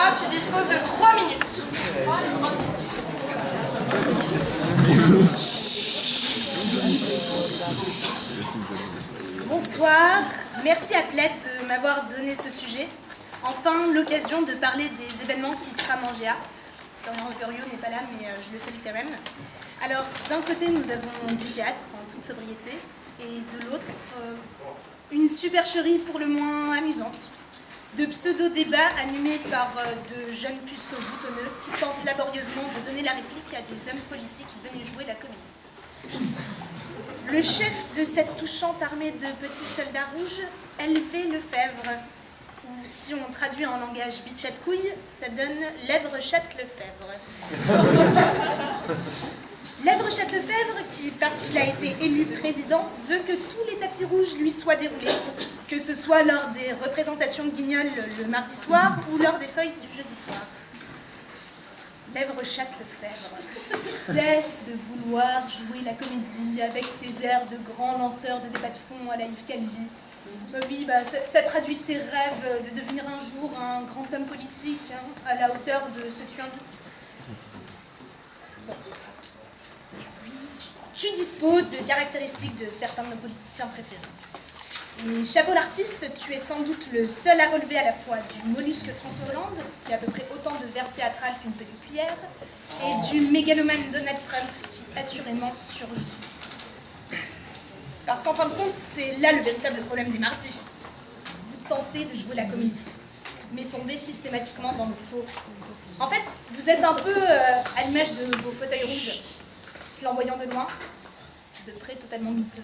Comédien, tu disposes de 3 minutes. Bonsoir, merci à Pled de m'avoir donné ce sujet. Enfin, l'occasion de parler des événements qui se trament en GA. Florian Goriot n'est pas là, mais je le salue quand même. Alors, d'un côté, nous avons du théâtre en toute sobriété, et de l'autre, une supercherie pour le moins amusante, de pseudo-débats animés par de jeunes puceaux boutonneux qui tentent laborieusement de donner la réplique à des hommes politiques venus jouer la comédie. Le chef de cette touchante armée de petits soldats rouges, Hervé Lefebvre, ou si on traduit en langage bitchat couille, ça donne Lèvre-Chatte-Lefebvre. Lèvre-Chatte-Lefebvre qui, parce qu'il a été élu président, veut que tous les tapis rouges lui soient déroulés, que ce soit lors des représentations de Guignol le mardi soir ou lors des feuilles du jeudi soir. Lèvre-Chatte-Lefebvre, cesse de vouloir jouer la comédie avec tes airs de grand lanceur de débat de fond à la Yves Calvi. Oui, ça traduit tes rêves de devenir un jour un grand homme politique, à la hauteur de ce que tu invites. Bon. Oui, tu disposes de caractéristiques de certains de nos politiciens préférés. Et chapeau l'artiste, tu es sans doute le seul à relever à la fois du mollusque François Hollande, qui a à peu près autant de verve théâtrale qu'une petite cuillère, et du mégalomane Donald Trump, qui assurément surjoue. Parce qu'en fin de compte, c'est là le véritable problème des mardis. Vous tentez de jouer la comédie, mais tombez systématiquement dans le faux. En fait, vous êtes un peu à l'image de vos fauteuils rouges, flamboyants de loin, de près totalement miteux.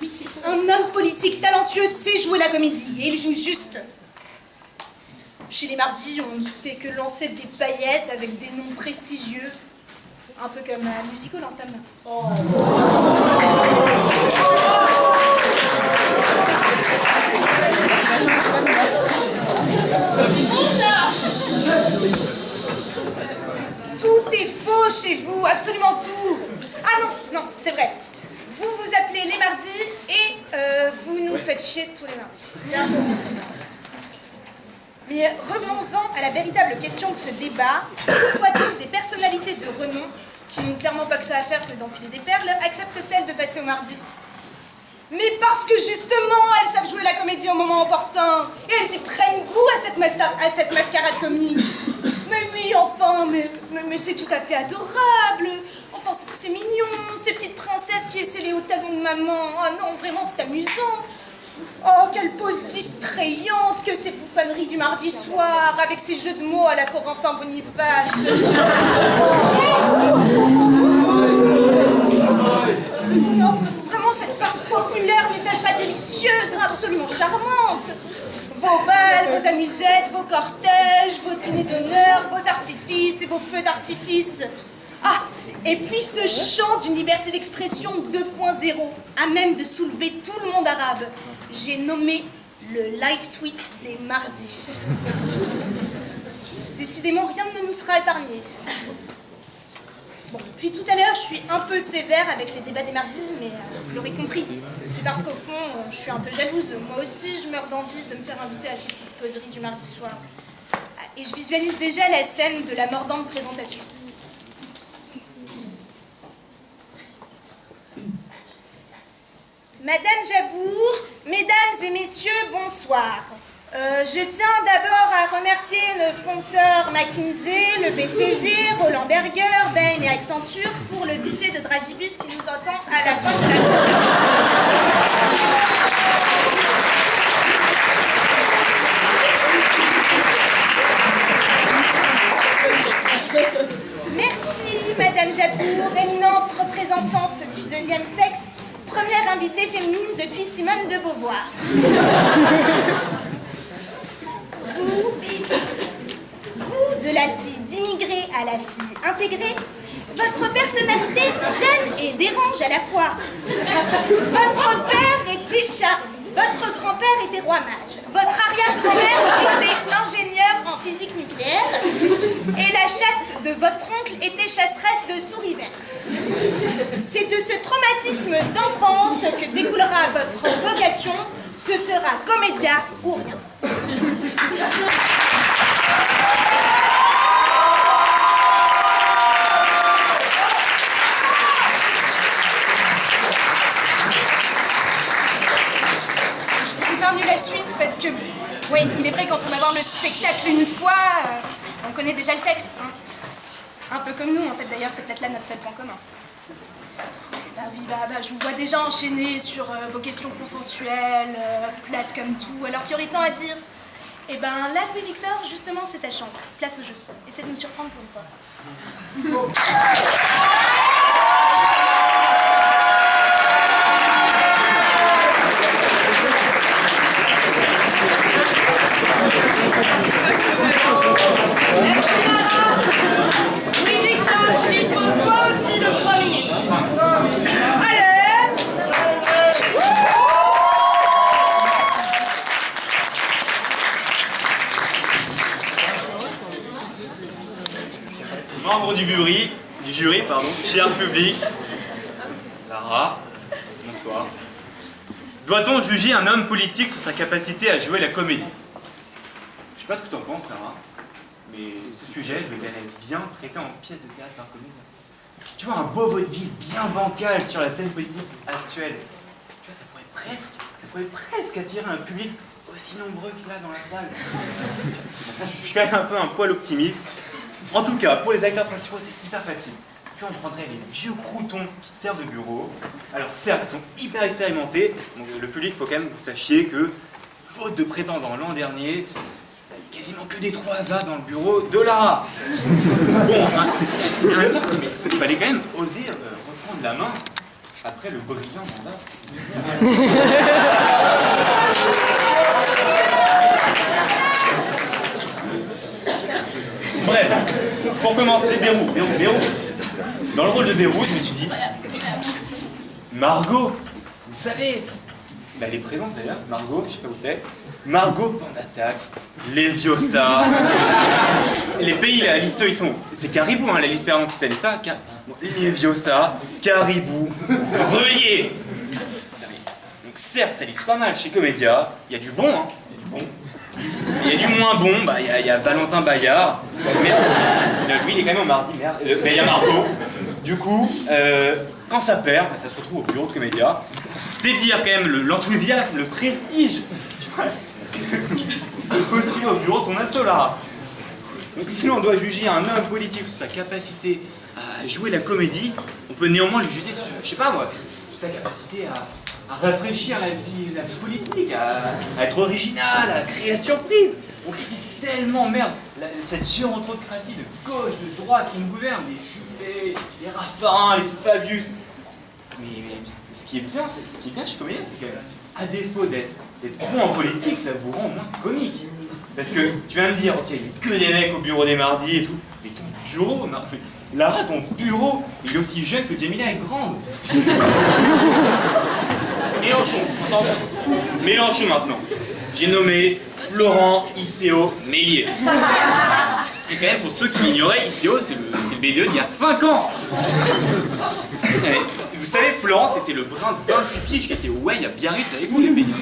Oui, un homme politique talentueux sait jouer la comédie, et il joue juste. Chez les mardis, on ne fait que lancer des paillettes avec des noms prestigieux, un peu comme un musical en somme. Oh. Tout est faux chez vous, absolument tout. Ah non, c'est vrai. Vous vous appelez les mardis et vous nous faites chier tous les mardis. Mais revenons-en à la véritable question de ce débat. Pourquoi donc des personnalités de renom, qui n'ont clairement pas que ça à faire que d'enfiler des perles, acceptent-elles de passer au mardi? Mais parce que justement, elles savent jouer la comédie au moment opportun, et elles y prennent goût à cette mascarade comique. Mais oui, enfin, mais c'est tout à fait adorable. Enfin, c'est mignon, ces petites princesses qui essaient les hauts talons de maman. Ah non, vraiment, c'est amusant. Oh, quelle pose distrayante que ces bouffonneries du mardi soir, avec ces jeux de mots à la Corentin Boniface. Non, vraiment, cette farce populaire n'est-elle pas délicieuse, absolument charmante? Vos balles, vos amusettes, vos cortèges, vos dîners d'honneur, vos artifices et vos feux d'artifice. Ah, et puis ce chant d'une liberté d'expression 2.0, à même de soulever tout le monde arabe. J'ai nommé le live tweet des mardis. Décidément, rien ne nous sera épargné. Bon, puis tout à l'heure, je suis un peu sévère avec les débats des mardis, mais vous l'aurez compris. C'est parce qu'au fond, je suis un peu jalouse. Moi aussi, je meurs d'envie de me faire inviter à ces petites causeries du mardi soir. Et je visualise déjà la scène de la mordante présentation. Madame Jabour, mesdames et messieurs, bonsoir. Je tiens d'abord à remercier nos sponsors McKinsey, le BCG, Roland Berger, Bain et Accenture pour le buffet de dragibus qui nous attend à la fin de la conférence. Merci Madame Jabour, éminente représentante du deuxième sexe, première invitée féminine depuis Simone de Beauvoir. Vous, de la fille d'immigrée à la fille intégrée, votre personnalité gêne et dérange à la fois. Votre père était chat, votre grand-père était roi mage, votre arrière-grand-mère était ingénieure en physique nucléaire et la chatte de votre oncle était chasseresse de souris vertes. C'est de ce traumatisme d'enfance que découlera votre vocation, ce sera comédia ou rien. Oui, il est vrai, quand on va voir le spectacle une fois, on connaît déjà le texte. Hein. Un peu comme nous, en fait, d'ailleurs, c'est peut-être là notre seul point commun. Bah oui, je vous vois déjà enchaîner sur vos questions consensuelles, plates comme tout, alors qu'il y aurait tant à dire. Et ben là, Louis-Victor, justement, c'est ta chance. Place au jeu. Essaie de nous surprendre pour une fois. Merci Lara. Oui, Victor, tu disposes toi aussi de 3 minutes. Membre du jury, cher public, Lara, bonsoir. Doit-on juger un homme politique sur sa capacité à jouer la comédie? Je sais pas ce que tu en penses, Lara, mais ce sujet, je le verrais bien traité en pièce de théâtre par comédien. Tu vois, un beau vaudeville bien bancal sur la scène politique actuelle, tu vois, ça pourrait presque attirer un public aussi nombreux qu'il y a dans la salle. Je suis quand même un peu un poil optimiste. En tout cas, pour les acteurs principaux, c'est hyper facile. Tu vois, on prendrait les vieux croutons qui te servent de bureau. Alors certes, ils sont hyper expérimentés. Donc, le public, il faut quand même que vous sachiez que, faute de prétendants l'an dernier, il y a quasiment que des 3A dans le bureau de Lara. Bon, mais il fallait quand même oser reprendre la main après le brillant mandat. Bref, pour commencer, Bérou. Dans le rôle de Bérou, je me suis dit, Margot, vous savez, elle est présente d'ailleurs, Margot, je sais pas où c'est, Margot Pandatac, Leviosa, les pays, la liste, ils sont, c'est Caribou, hein, la liste permanente, c'est ça, Leviosa, Caribou, Relier. Donc certes, ça liste pas mal chez Comédia, il y a du bon, hein, il y a du moins bon, il y a Valentin Bayard. Merde. Lui, il est quand même au mardi, merde. Il y a Margot. Du coup, quand ça perd, ça se retrouve au bureau de Comédia. C'est dire quand même l'enthousiasme, le prestige de postuler au bureau de ton asso, Lara. Donc si l'on doit juger un homme politique sur sa capacité à jouer la comédie, on peut néanmoins le juger sur, je sais pas moi, sur sa capacité à rafraîchir la vie politique, à être original, à créer la surprise. On critique tellement, merde, cette gérontocratie de gauche, de droite qui nous gouverne, les Juppé, les Raffarin, les Fabius. Mais ce qui est bien chez Comédien, c'est qu'à défaut d'être bon en politique, ça vous rend au moins comique. Parce que tu vas me dire, ok, il n'y a que des mecs au bureau des mardis et tout, mais ton bureau, Lara, ton bureau, il est aussi jeune que Jamila est grande. Mélenchon maintenant. J'ai nommé Florent ICO Mélier. Et quand même, pour ceux qui l'ignoraient, ICO, c'est le BDE d'il y a 5 ans. Vous savez, Florent, c'était le brin de 26 piges qui était ouais à Biarritz avec vous, les peignants.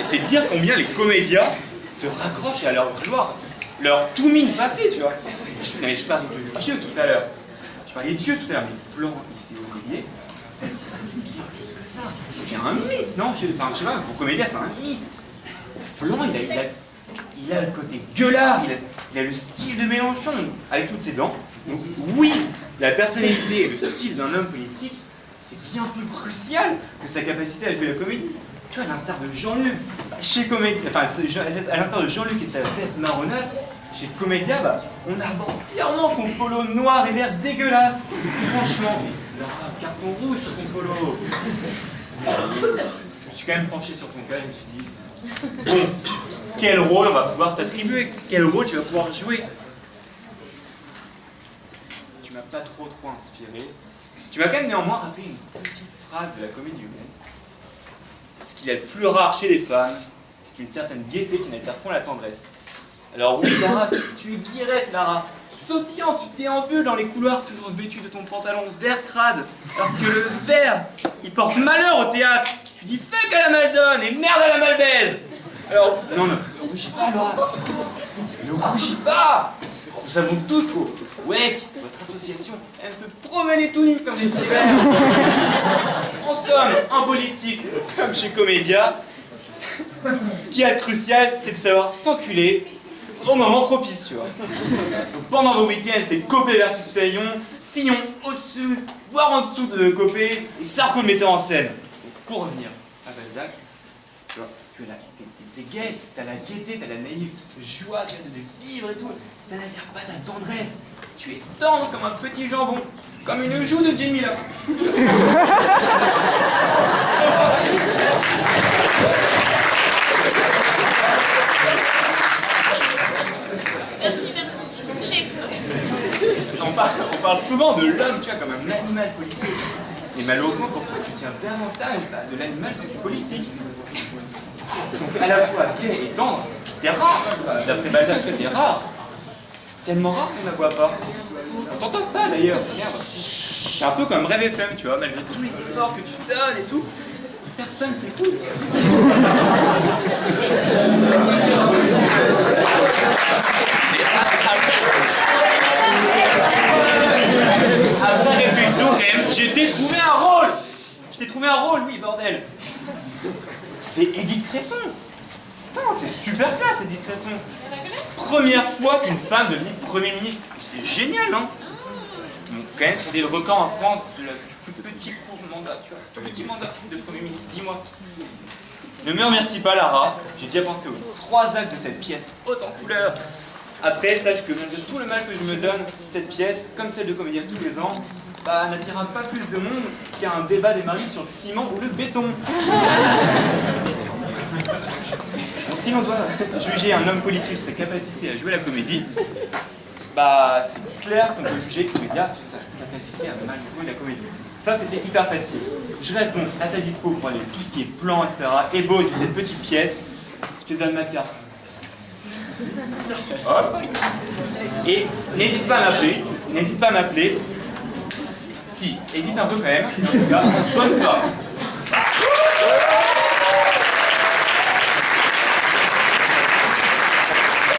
C'est dire combien les comédiens se raccrochent à leur gloire, leur tout mine passé, tu vois. Je parlais de vieux tout à l'heure. Mais Florent ICO Mélier, c'est bien plus que ça. C'est un mythe, non? Je sais pas, pour comédien, c'est un mythe. Florent, il a le côté gueulard, il a le style de Mélenchon, avec toutes ses dents. Donc oui, la personnalité et le style d'un homme politique, c'est bien plus crucial que sa capacité à jouer la comédie. Tu vois, à l'instar de Jean-Luc, à l'instar de Jean-Luc et de sa veste marronasse, chez Comédia, on aborde fièrement son polo noir et vert dégueulasse. Franchement, carton rouge sur ton polo. Je me suis quand même penché sur ton cas, je me suis dit, bon, quel rôle on va pouvoir t'attribuer? Quel rôle tu vas pouvoir jouer? Tu m'as pas trop inspiré. Tu m'as quand même néanmoins rappelé une petite phrase de la comédie humaine. Ce qu'il y a de plus rare chez les femmes, c'est une certaine gaieté qui n'altère point la tendresse. Alors oui, Lara, tu es guirette, Lara. Sautillant, tu déambules dans les couloirs, toujours vêtu de ton pantalon vert crade, alors que le vert, il porte malheur au théâtre. Tu dis fuck à la Maldonne et merde à la Malbaise. Alors, non, ne rougis pas, Lara. Ne rougis pas. Nous savons tous qu'au WEC, votre association, aime se promener tout nu comme des petits verres. En somme, en politique, comme chez Comédia, Ce qui est crucial, c'est de savoir s'enculer au moment propice, tu vois. Donc, pendant vos week-ends, c'est Copé versus Fillon au-dessus, voire en dessous de Copé, et Sarko le metteur en scène. Donc, pour revenir à Balzac, tu vois, t'es gay, t'as la gaieté, t'as la naïve joie, tu vois, de vivre et tout. Ça n'attire pas ta tendresse. Tu es tendre comme un petit jambon, comme une joue de Jimmy là. Merci, je suis touchée. On parle souvent de l'homme, tu vois, comme un animal politique. Et malheureusement, pour toi, tu tiens davantage de l'animal que du politique. Donc à la fois gay et tendre, t'es rare. D'après Balzac, tu vois, t'es rare. Tellement rare qu'on ne la voit pas. On t'entend pas d'ailleurs, regarde. C'est un peu comme Rêve FM, tu vois, malgré tous les efforts que tu donnes et tout, personne t'écoute. Après réflexion, quand même, j'ai trouvé un rôle. Je t'ai trouvé un rôle, oui, bordel. C'est Édith Cresson. Putain, c'est super classe, Édith Cresson. Première fois qu'une femme devenait Premier ministre. C'est génial, hein? Bon, quand même, c'était le record en France du plus petit court mandat, tu vois. Petit mandat de Premier ministre, dis-moi. Ne me remercie pas, Lara. J'ai déjà pensé aux 3 actes de cette pièce, haute en couleur. Après, sache que malgré tout le mal que je me donne, cette pièce, comme celle de Comédia tous les ans, bah, n'attirera pas plus de monde qu'un débat des maris sur le ciment ou le béton. Donc, si l'on doit juger un homme politique sur sa capacité à jouer la comédie, bah, c'est clair qu'on peut juger Comédia sur sa capacité à mal jouer la comédie. Ça, c'était hyper facile. Je reste donc à ta dispo pour aller tout ce qui est plan, etc. ébauche de cette petite pièce. Je te donne ma carte. Hop. Et n'hésite pas à m'appeler. Si, hésite un peu quand même. En tout cas, bonne soirée.